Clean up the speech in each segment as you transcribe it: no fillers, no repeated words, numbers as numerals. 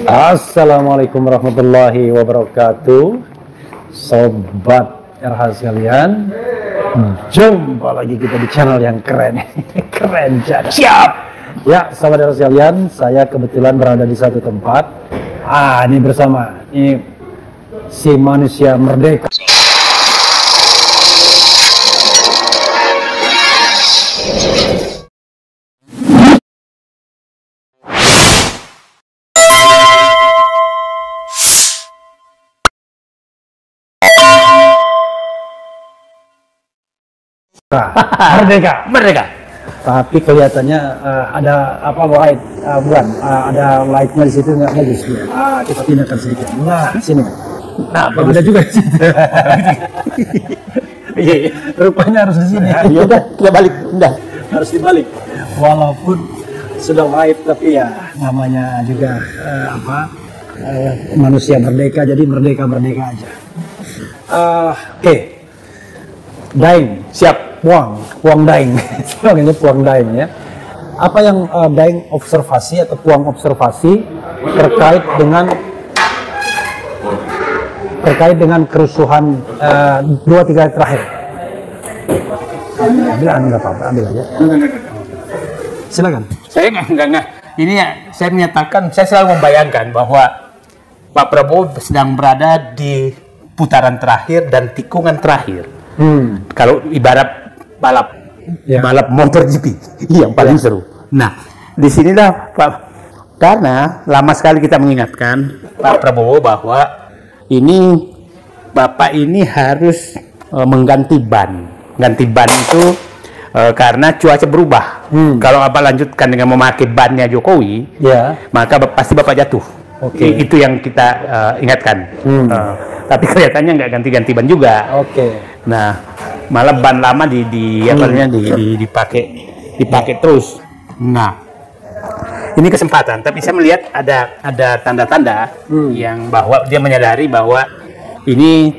Assalamualaikum warahmatullahi wabarakatuh, sobat RH sekalian. Jumpa lagi kita di channel yang keren. Keren jadi. Siap ya, sobat RH sekalian. Saya kebetulan berada di satu tempat. Ini bersama si manusia merdeka. Merdeka. Tapi kelihatannya ada apa light, bukan? Ada lightnya di situ nggak bagus. Kita pindahkan sedikit. Nah, sini. Nah, ada juga di situ. Iya, rupanya harus di sini. Ya udah, kita balik. Udah, harus dibalik. Walaupun sudah light, tapi ya namanya juga manusia merdeka, jadi merdeka aja. Oke. Daeng, siap. Puang Daeng, ini Puang Daeng ya. Apa yang Daeng observasi atau Puang observasi terkait dengan kerusuhan 2-3 hari terakhir? Nggak apa-apa, ambil aja. Silakan. Saya nggak. Ini ya, saya menyatakan, saya selalu membayangkan bahwa Pak Prabowo sedang berada di putaran terakhir dan tikungan terakhir. Kalau ibarat balap motor GP yang paling seru. Nah, disinilah Pak, karena lama sekali kita mengingatkan Pak Prabowo bahwa ini Bapak ini harus mengganti ban. Ganti ban itu karena cuaca berubah. Kalau Bapak lanjutkan dengan memakai bannya Jokowi, maka pasti Bapak jatuh. Itu yang kita ingatkan. Tapi kelihatannya nggak ganti-ganti ban juga. Nah, malah ban lama dipakai terus. Nah, ini kesempatan. Tapi saya melihat ada tanda-tanda yang bahwa dia menyadari bahwa ini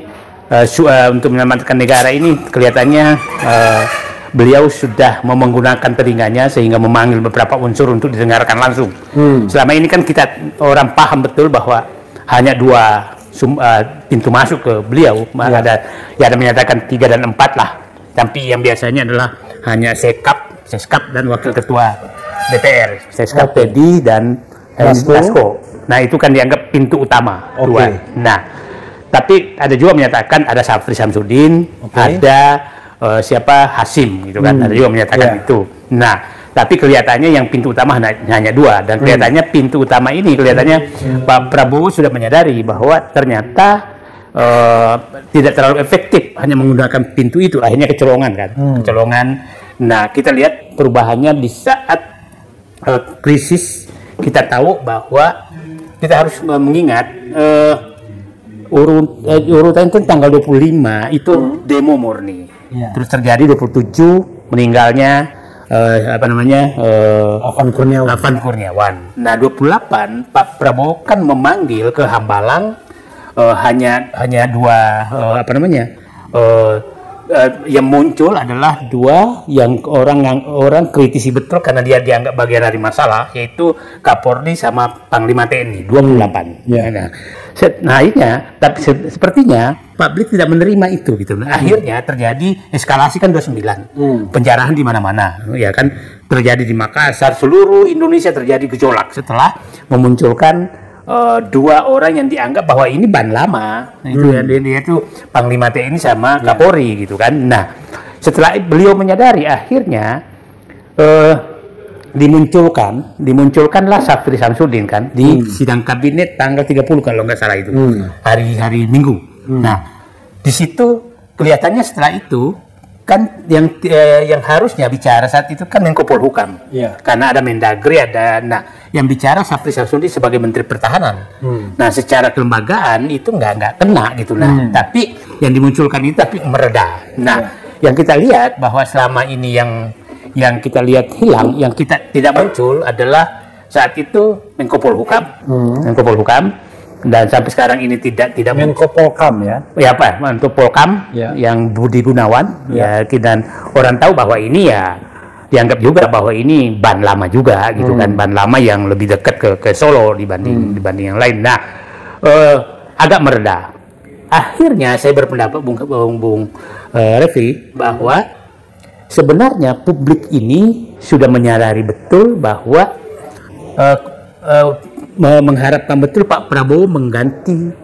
untuk menyelamatkan negara ini kelihatannya beliau sudah mau menggunakan telinganya sehingga memanggil beberapa unsur untuk didengarkan langsung. Selama ini kan kita orang paham betul bahwa hanya dua pintu masuk ke beliau, ada menyatakan 3 dan 4 lah, tapi yang biasanya adalah hanya Seskap dan Wakil Ketua DPR, Seskap Teddy dan Dasko. Nah, itu kan dianggap pintu utama dua. Nah, tapi ada juga menyatakan ada Syafri Samsudin, ada Hasim gitu kan, ada juga menyatakan itu. Nah, tapi kelihatannya yang pintu utama hanya 2, dan kelihatannya pintu utama ini Pak Prabowo sudah menyadari bahwa ternyata tidak terlalu efektif hanya menggunakan pintu itu, akhirnya kecolongan kan. Nah, kita lihat perubahannya di saat krisis. Kita tahu bahwa kita harus mengingat urutan itu tanggal 25 itu demo murni. Terus terjadi 27 meninggalnya Afan Kurniawan. Nah, 28 Pak Prabowo kan memanggil ke Hambalang hanya 2 yang muncul adalah 2 yang orang kritisi betul karena dia dianggap bagian dari masalah, yaitu Kapolri sama Panglima TNI 28. Nah, akhirnya tapi sepertinya publik tidak menerima itu gitu. Nah, akhirnya terjadi eskalasi kan 29. Penjarahan di mana-mana. Ya kan, terjadi di Makassar, seluruh Indonesia terjadi gejolak setelah memunculkan 2 orang yang dianggap bahwa ini ban lama. Itu dia itu Panglima TNI sama Kapolri gitu kan. Nah, setelah beliau menyadari, akhirnya dimunculkanlah Syafri Samsudin kan di sidang kabinet tanggal 30 kalau nggak salah itu, hari Minggu. Nah, di situ kelihatannya setelah itu kan yang harusnya bicara saat itu kan Menko Polhukam, karena ada Mendagri, yang bicara Syafri Samsudin sebagai Menteri Pertahanan. Nah, secara kelembagaan itu nggak kena gitu. Nah, tapi yang dimunculkan itu tapi mereda. Nah, yang kita lihat bahwa selama ini yang kita lihat hilang, yang kita tidak muncul adalah saat itu Menko Polhukam, dan sampai sekarang ini tidak Menko Polkam Menko Polkam yang Budi Gunawan dan orang tahu bahwa ini dianggap juga bahwa ini ban lama juga gitu kan, ban lama yang lebih dekat ke Solo dibanding yang lain. Nah, agak mereda. Akhirnya saya berpendapat Bung Revi bahwa sebenarnya publik ini sudah menyadari betul bahwa mengharapkan betul Pak Prabowo mengganti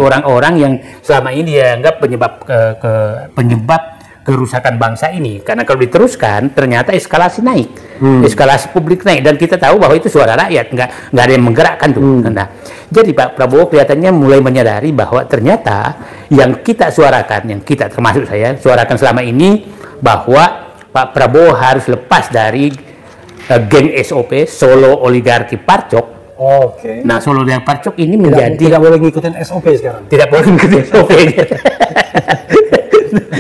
orang-orang yang selama ini dianggap penyebab kerusakan bangsa ini. Karena kalau diteruskan ternyata eskalasi naik, eskalasi publik naik, dan kita tahu bahwa itu suara rakyat, nggak ada yang menggerakkan tuh. Nah, jadi Pak Prabowo kelihatannya mulai menyadari bahwa ternyata yang kita suarakan, yang kita termasuk saya suarakan selama ini, bahwa Pak Prabowo harus lepas dari geng SOP, Solo Oligarki Parcok. Oke. Nah, Solo Oligarki Parcok ini tidak boleh ngikutin SOP sekarang. Tidak boleh ngikutin SOP.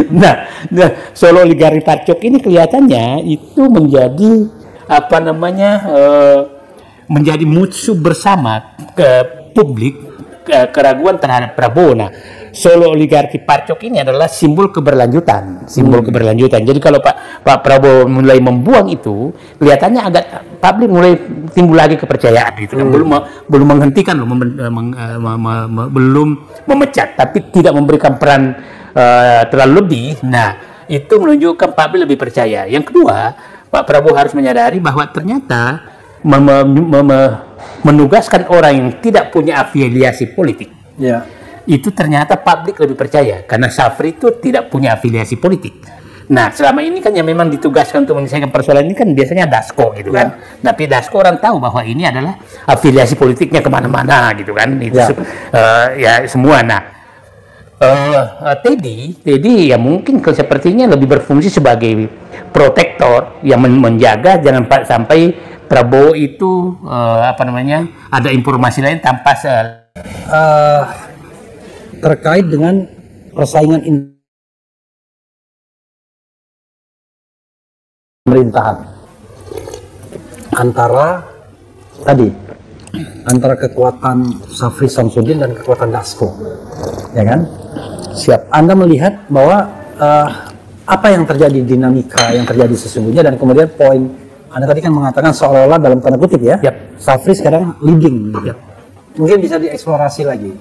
Nah, Solo Oligarki Parcok ini kelihatannya itu menjadi menjadi musuh bersama ke publik, keraguan terhadap Prabowo. Nah, Solo Oligarki Parcok ini adalah simbol keberlanjutan, Jadi kalau Pak Prabowo mulai membuang itu, kelihatannya agak publik mulai timbul lagi kepercayaan itu kan. Belum menghentikan loh, belum memecat, tapi tidak memberikan peran terlalu lebih. Nah, itu menunjukkan publik lebih percaya. Yang kedua, Pak Prabowo harus menyadari bahwa ternyata menugaskan orang yang tidak punya afiliasi politik. Ya. Itu ternyata publik lebih percaya karena Syafri itu tidak punya afiliasi politik. Nah, selama ini kan yang memang ditugaskan untuk menyelesaikan persoalan ini kan biasanya Dasko gitu kan. Tapi Dasko orang tahu bahwa ini adalah afiliasi politiknya kemana-mana gitu kan. Itu ya semua. Nah, Teddy ya mungkin sepertinya lebih berfungsi sebagai protektor yang menjaga jangan sampai Prabowo itu ada informasi lain tanpa terkait dengan persaingan pemerintahan antara kekuatan Syafri Samsudin dan kekuatan Dasko, ya kan? Siap. Anda melihat bahwa apa yang terjadi, dinamika yang terjadi sesungguhnya, dan kemudian poin Anda tadi kan mengatakan seolah-olah dalam tanda kutip ya, Syafri sekarang leading. Mungkin bisa dieksplorasi lagi.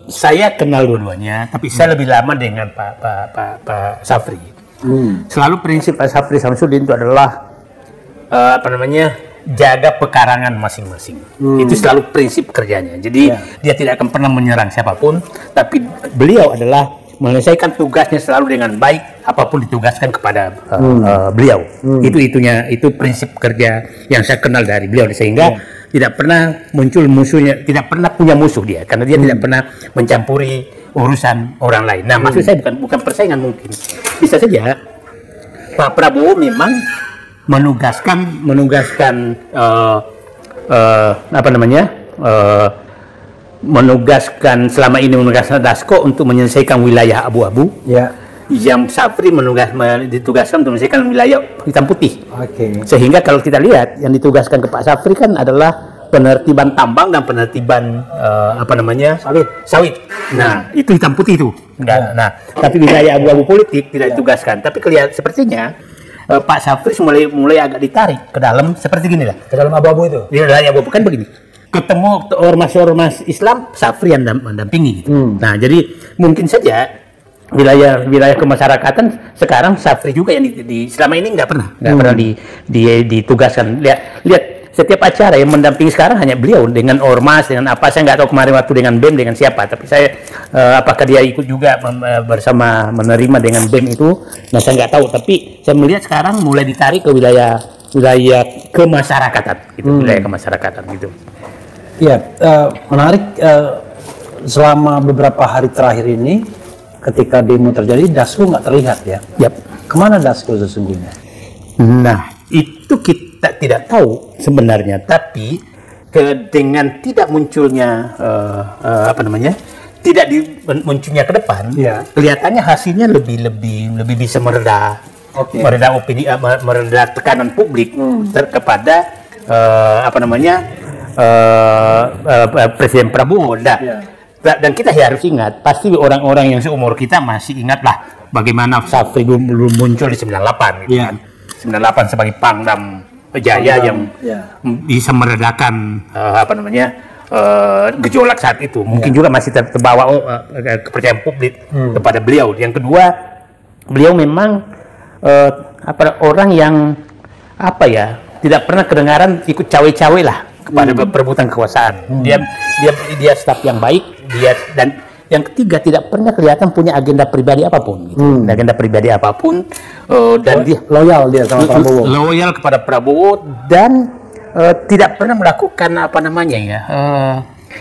Saya kenal dua-duanya, tapi saya lebih lama dengan Pak Syafri. Selalu prinsip Pak Syafri Samsudin itu adalah jaga pekarangan masing-masing. Itu selalu prinsip kerjanya. Jadi dia tidak akan pernah menyerang siapapun, tapi beliau adalah menyelesaikan tugasnya selalu dengan baik apapun ditugaskan kepada beliau. Itu prinsip kerja yang saya kenal dari beliau, sehingga tidak pernah muncul musuhnya, tidak pernah punya musuh dia, karena dia tidak pernah mencampuri urusan orang lain. Nah, maksud saya bukan persaingan, mungkin bisa saja Pak Prabowo memang menugaskan selama ini menugaskan Dasko untuk menyelesaikan wilayah abu-abu. Yang Syafri ditugaskan untuk menyelesaikan wilayah hitam putih. Sehingga kalau kita lihat yang ditugaskan ke Pak Syafri kan adalah penertiban tambang dan penertiban sawit. Nah, itu hitam putih itu. Nah, tapi wilayah abu-abu politik tidak ditugaskan. Tapi sepertinya Pak Syafri mulai agak ditarik ke dalam seperti gini lah. Ke dalam abu-abu itu. Di dalam abu-abu kan begini. Ketemu ormas Islam, Syafri yang mendampingi gitu. Nah, jadi mungkin saja wilayah kemasyarakatan sekarang Syafri juga yang selama ini nggak pernah ditugaskan. Lihat setiap acara yang mendampingi sekarang hanya beliau dengan ormas, dengan apa, saya nggak tahu kemarin waktu dengan BEM dengan siapa, tapi saya apakah dia ikut juga bersama menerima dengan BEM itu, nah saya nggak tahu, tapi saya melihat sekarang mulai ditarik ke wilayah kemasyarakatan gitu, wilayah kemasyarakatan gitu. Iya, menarik. Selama beberapa hari terakhir ini ketika demo terjadi, Dasko nggak terlihat ya. Kemana Dasko sesungguhnya? Nah, itu kita tidak tahu sebenarnya, tapi dengan tidak munculnya munculnya ke depan, kelihatannya hasilnya lebih bisa mereda opini, mereda tekanan publik kepada Presiden Prabowo. Dan kita harus ingat, pasti orang-orang yang seumur kita masih ingat lah bagaimana Safri dulu muncul di 98 gitu kan. 98 sebagai Pangdam Jaya yang bisa meredakan gejolak saat itu. Mungkin juga masih terbawa kepercayaan publik kepada beliau. Yang kedua, beliau memang orang yang tidak pernah kedengaran ikut cawe-cawe lah kepada perebutan kekuasaan. Dia staf yang baik, dan yang ketiga tidak pernah kelihatan punya agenda pribadi apapun gitu. Agenda pribadi apapun, dan dia loyal dia sama Prabowo. Loyal kepada Prabowo dan tidak pernah melakukan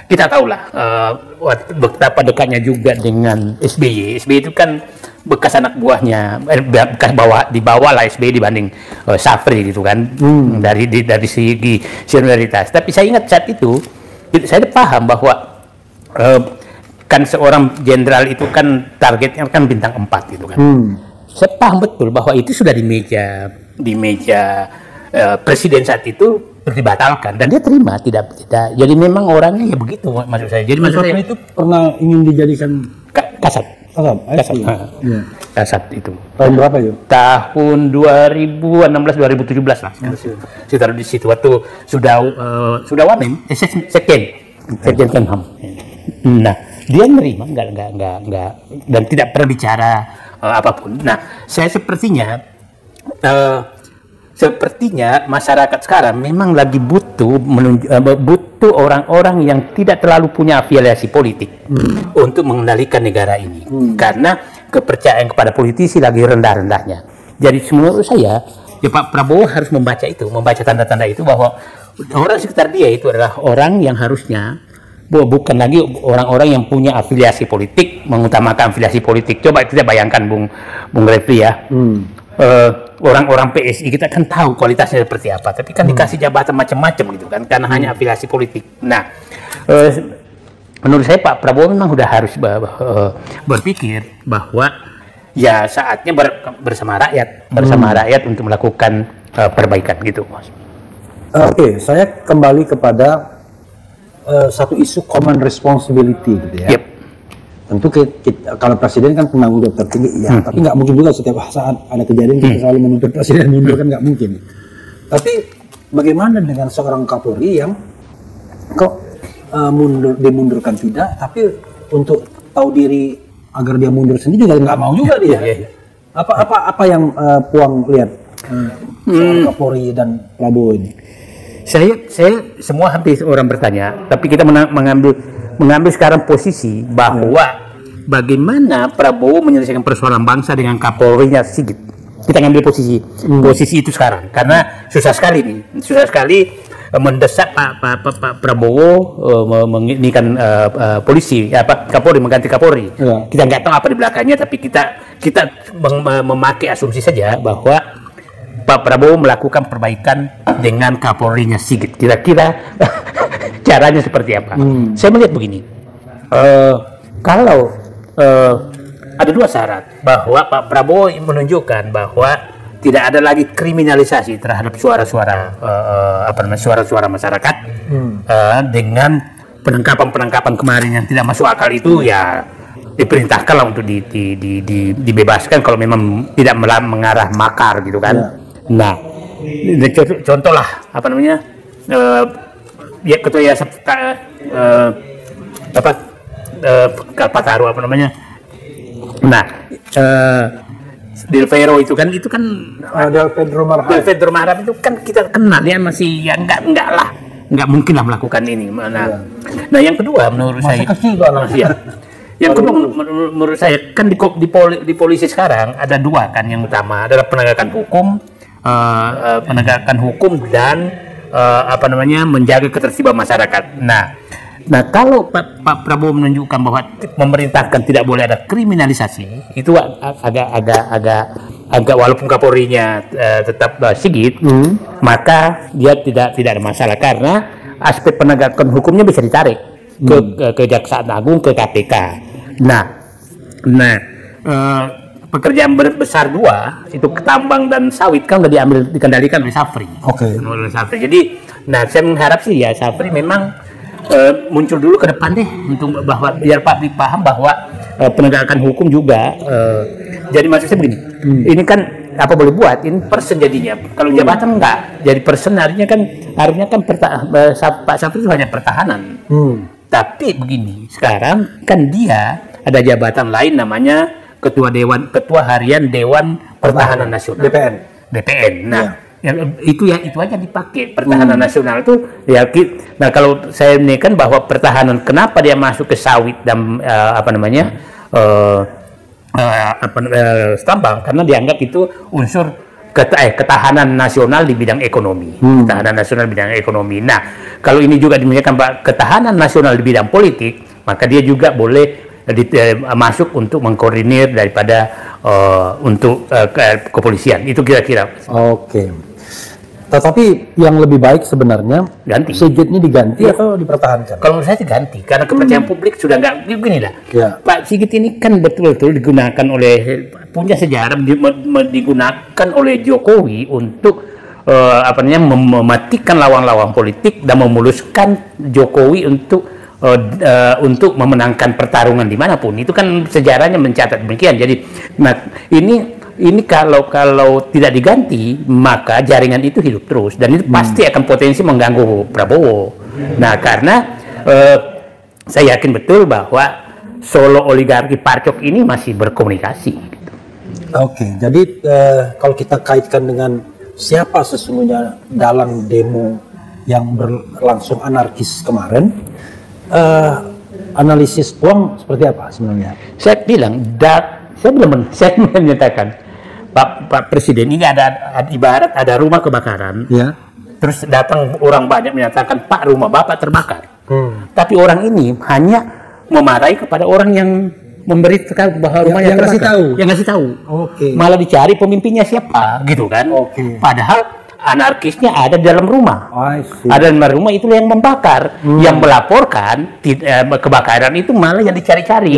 kita tahulah betapa dekatnya juga dengan SBY. SBY itu kan bekas anak buahnya, di bawah lah SBY dibanding Safri gitu kan, dari segi senioritas. Tapi saya ingat saat itu saya paham bahwa kan seorang jenderal itu kan targetnya kan bintang 4 gitu kan. Saya paham betul bahwa itu sudah di meja presiden saat itu dibatalkan, dan dia terima tidak. Jadi memang orangnya ya begitu, maksud saya. Jadi maksud saya itu pernah ingin dijadikan kasat. Kasat itu. Tahun berapa itu? Tahun 2016-2017 lah. Sekitar di situ waktu sudah wamen, Sekjen Kemham. Nah, dia menerima enggak dan tidak pernah bicara apapun. Nah, saya sepertinya masyarakat sekarang memang lagi butuh orang-orang yang tidak terlalu punya afiliasi politik untuk mengendalikan negara ini, karena kepercayaan kepada politisi lagi rendah-rendahnya. Jadi menurut saya, ya Pak Prabowo harus membaca tanda-tanda itu, bahwa orang sekitar dia itu adalah orang yang harusnya bukan lagi orang-orang yang punya afiliasi politik, mengutamakan afiliasi politik. Coba kita bayangkan Bung Refli ya. Orang-orang PSI kita kan tahu kualitasnya seperti apa, tapi kan dikasih jabatan macam-macam gitu kan, karena hanya afiliasi politik. Nah, menurut saya Pak Prabowo memang sudah harus berpikir bahwa ya saatnya bersama rakyat untuk melakukan perbaikan gitu, Mas. Oke, saya kembali kepada satu isu common responsibility gitu ya. Tentu kalau presiden kan penanggung jawab tertinggi, tapi nggak mungkin juga setiap saat ada kejadian kita selalu menuntut presiden mundur, kan nggak mungkin. Tapi bagaimana dengan seorang Kapolri yang kok dimundurkan tidak, tapi untuk tahu diri agar dia mundur sendiri juga nggak mau juga dia. Apa yang Puang lihat soal Kapolri dan Prabowo ini? Saya semua hampir orang bertanya, tapi kita mengambil sekarang posisi bahwa bagaimana Prabowo menyelesaikan persoalan bangsa dengan Kapolrinya Sigit. Kita ngambil posisi itu sekarang, karena susah sekali mendesak Pak Prabowo menginikan polisi, Kapolri, mengganti Kapolri. Kita nggak tahu apa di belakangnya, tapi kita memakai asumsi saja bahwa Pak Prabowo melakukan perbaikan dengan Kapolrinya Sigit. Kira-kira caranya seperti apa? Saya melihat begini, kalau ada dua syarat, bahwa Pak Prabowo menunjukkan bahwa tidak ada lagi kriminalisasi terhadap suara-suara masyarakat, dengan penangkapan kemarin yang tidak masuk akal itu, ya diperintahkanlah untuk dibebaskan kalau memang tidak mengarah makar gitu kan. Nah, contoh lah Ketua Yayasan Kalpataru Nah, Del Vero itu kan Del Pedro Marham itu kan kita kenal, dia masih ya nggak mungkin lah melakukan ini. Nah, yang kedua menurut saya yang kedua menurut saya kan di polisi sekarang ada dua kan. Yang utama adalah penegakan hukum dan menjaga ketertiban masyarakat. Nah, kalau Pak Prabowo menunjukkan bahwa memerintahkan tidak boleh ada kriminalisasi, itu agak walaupun Kapolrinya tetap Sigit, maka dia tidak ada masalah, karena aspek penegakan hukumnya bisa ditarik ke Kejaksaan Agung, ke KPK. Nah, pekerjaan besar dua itu tambang dan sawit kan udah dikendalikan oleh Safri. Oleh Safri. Jadi, saya mengharap sih ya Safri memang muncul dulu ke depan deh untuk bahwa biar publik paham bahwa penegakan hukum juga. Jadi maksud saya begini, ini kan apa boleh buat ini person jadinya. Kalau jabatan enggak, jadi person harusnya kan Pak Syafri itu hanya pertahanan. Tapi begini, sekarang kan dia ada jabatan lain namanya Ketua Harian Dewan Pertahanan Nasional. DPN. Nah, itu aja dipakai pertahanan nasional itu ya. Nah, kalau saya ini kan bahwa pertahanan kenapa dia masuk ke sawit dan tambang karena dianggap itu unsur ketahanan nasional di bidang ekonomi. Ketahanan nasional di bidang ekonomi. Nah, kalau ini juga dimuliakan ketahanan nasional di bidang politik, maka dia juga boleh masuk untuk mengkoordinir daripada untuk kepolisian. Itu kira-kira. Oke. Tetapi yang lebih baik sebenarnya ganti. Sigitnya diganti atau dipertahankan? Kalau menurut saya diganti karena kepercayaan publik sudah nggak begini lah. Ya. Pak Sigit ini kan betul-betul digunakan punya sejarah digunakan oleh Jokowi untuk mematikan lawan-lawan politik dan memuluskan Jokowi untuk memenangkan pertarungan dimanapun. Itu kan sejarahnya mencatat demikian. Jadi, nah ini kalau tidak diganti maka jaringan itu hidup terus dan itu pasti akan potensi mengganggu Prabowo. Nah, karena saya yakin betul bahwa Solo oligarki Parcok ini masih berkomunikasi. Gitu. Oke, jadi kalau kita kaitkan dengan siapa sesungguhnya dalam demo yang berlangsung anarkis kemarin, analisis uang seperti apa sebenarnya? Saya bilang, saya menyatakan Pak Presiden ini ada ibarat ada rumah kebakaran, ya. Terus datang orang banyak menyatakan Pak rumah Bapak terbakar. Tapi orang ini hanya memarahi kepada orang yang memberitahu bahwa rumahnya terbakar. Yang ngasih tahu. Oke. Malah dicari pemimpinnya siapa, gitu kan? Oke. Padahal anarkisnya ada di dalam rumah. Ada di dalam rumah itu yang membakar, yang melaporkan kebakaran itu malah yang dicari-cari.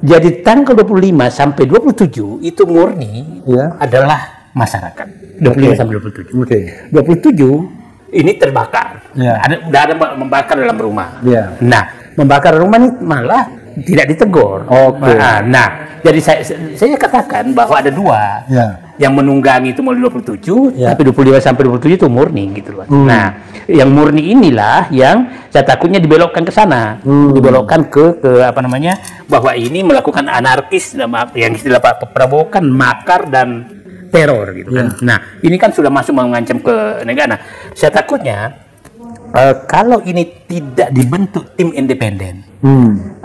Jadi tanggal 25 sampai 27 itu murni adalah masyarakat. 25 sampai 27. 27 ini terbakar. Udah ada membakar dalam rumah. Nah, membakar rumah ini malah tidak ditegur. Nah, jadi saya katakan bahwa ada dua. Yang menunggangi itu mulai 27, tapi 25 sampai 27 itu murni gitu loh. Nah, yang murni inilah yang saya takutnya dibelokkan ke sana, dibelokkan ke bahwa ini melakukan anarkis, yang istilah Pak Prabowo kan makar dan teror gitu kan. Nah, ini kan sudah masuk mengancam ke negara. Nah, saya takutnya kalau ini tidak dibentuk tim independen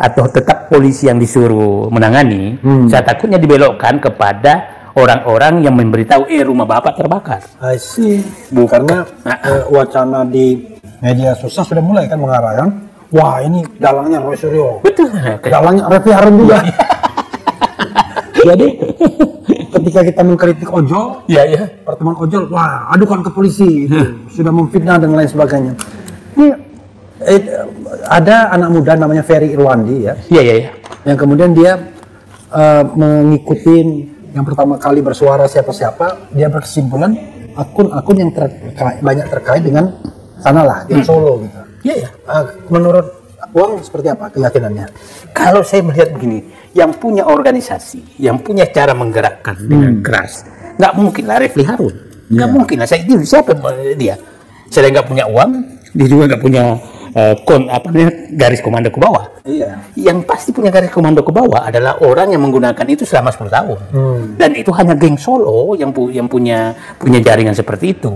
atau tetap polisi yang disuruh menangani, saya takutnya dibelokkan kepada orang-orang yang memberitahu rumah Bapak terbakar. I see. Karena wacana di media sosial sudah mulai kan mengarahkan, wah ini dalangnya Roy Suryo. Betul. Dalangnya Refli Harun juga. Jadi ketika kita mengkritik ojol, pertemuan ojol, wah adukan ke polisi, sudah memfitnah dan lain sebagainya. Ini ada anak muda namanya Ferry Irwandi yang kemudian dia mengikuti yang pertama kali bersuara siapa-siapa, dia berkesimpulan akun-akun yang banyak terkait dengan sanalah di Solo gitu. Menurut Uang seperti apa keyakinannya? Kalau saya melihat begini, yang punya organisasi, yang punya cara menggerakkan dengan keras, nggak mungkin lah Refli Harun, nggak mungkin lah. Siapa dia? Saya nggak punya uang, dia juga nggak punya garis komando ke bawah. Yang pasti punya garis komando ke bawah adalah orang yang menggunakan itu selama 10 tahun. Dan itu hanya geng Solo yang punya jaringan seperti itu.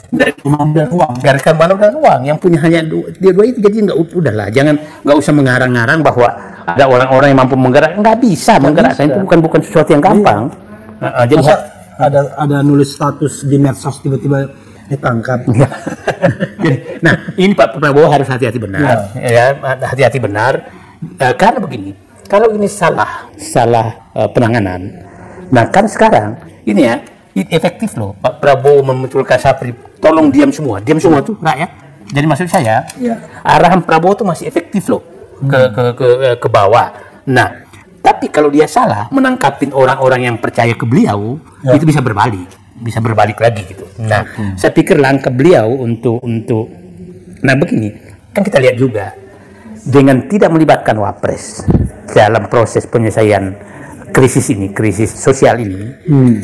Dari komando dan uang, garis komando dan uang yang punya hanya dua itu. Jadi udahlah, nggak usah mengarang-arang bahwa ada orang-orang yang mampu menggerak. Nggak bisa menggerakkan, itu bukan sesuatu yang gampang. Jadi ada nulis status di medsos tiba-tiba ditangkap. Nah, ini Pak Prabowo harus hati-hati benar, hati-hati benar. Karena begini, kalau ini salah penanganan, nah kan sekarang ini efektif loh. Pak Prabowo memunculkan Syafri, tolong diam semua tuh rakyat. Jadi maksud saya, arahan Prabowo tuh masih efektif loh ke bawah. Nah, tapi kalau dia salah menangkapin orang-orang yang percaya ke beliau, itu bisa berbalik lagi gitu. Nah, saya pikir langkah beliau untuk nah begini, kan kita lihat juga dengan tidak melibatkan Wapres dalam proses penyelesaian krisis sosial ini,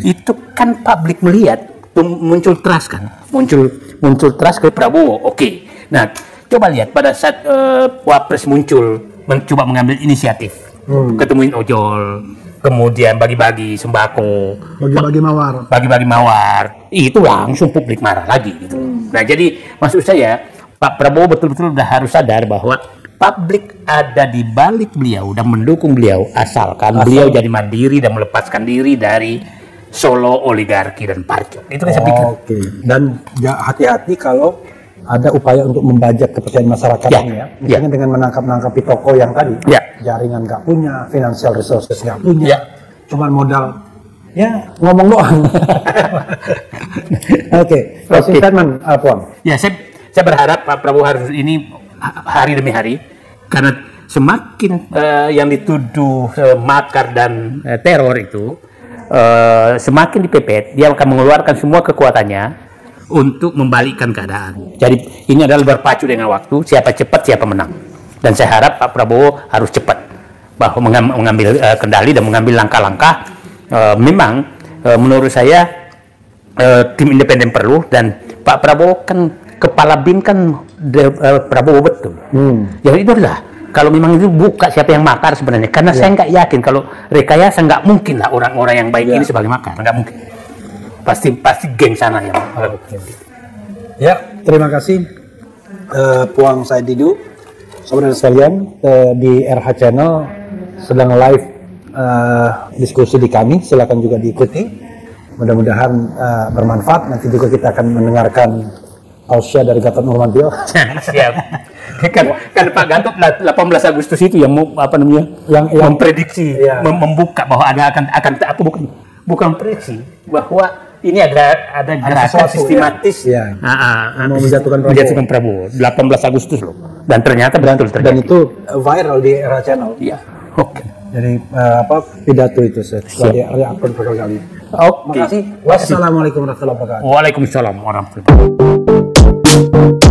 itu kan publik melihat muncul trust kan, muncul trust ke Prabowo. Oke. Nah, coba lihat pada saat Wapres muncul mencoba mengambil inisiatif, ketemuin ojol, kemudian bagi-bagi sembako, bagi-bagi mawar, itu langsung publik marah lagi gitu. Nah, jadi maksud saya Pak Prabowo betul-betul udah harus sadar bahwa publik ada di balik beliau dan mendukung beliau asalkan beliau jadi mandiri dan melepaskan diri dari solo oligarki dan parcok. Itu kan saya pikir. Oke. Dan hati-hati kalau ada upaya untuk membajak kepercayaan masyarakat ini ya. Misalnya dengan menangkap-nangkapi tokoh yang tadi, jaringan nggak punya, financial resources nggak punya, cuman modal ngomong doang. Oke. Closing statement, Puan. Ya, saya berharap Pak Prabowo harus ini hari demi hari, karena semakin yang dituduh makar dan teror itu semakin dipepet, dia akan mengeluarkan semua kekuatannya untuk membalikkan keadaan. Jadi ini adalah berpacu dengan waktu, siapa cepat siapa menang. Dan saya harap Pak Prabowo harus cepat bahwa mengambil kendali dan mengambil langkah-langkah. Memang menurut saya tim independen perlu, dan Pak Prabowo kan kepala BIN kan Prabowo betul. Jadi itulah kalau memang itu buka siapa yang makar sebenarnya, karena saya nggak yakin kalau rekayasa, nggak mungkin lah orang-orang yang baik ini sebagai makar, nggak mungkin. Pasti geng sana yang. Ya, terima kasih Puang Said Didu. Saudara sekalian, di RH Channel sedang live diskusi di kami, silakan juga diikuti. Mudah-mudahan bermanfaat. Nanti juga kita akan mendengarkan tausiah dari Gatot Nurmantio. Siap. Kan Pak Gatot 18 Agustus itu yang yang memprediksi, membuka bahwa akan bukan prediksi bahwa ini ada gerakan sistematis mau menjatuhkan Prabowo 18 Agustus loh, dan ternyata betul terjadi. Dan itu viral di era channel. Iya. Oke. Jadi pidato itu setelah di-upload berkali-kali. Oke. Makasih. Wassalamualaikum warahmatullahi wabarakatuh. Waalaikumsalam warahmatullahi wabarakatuh.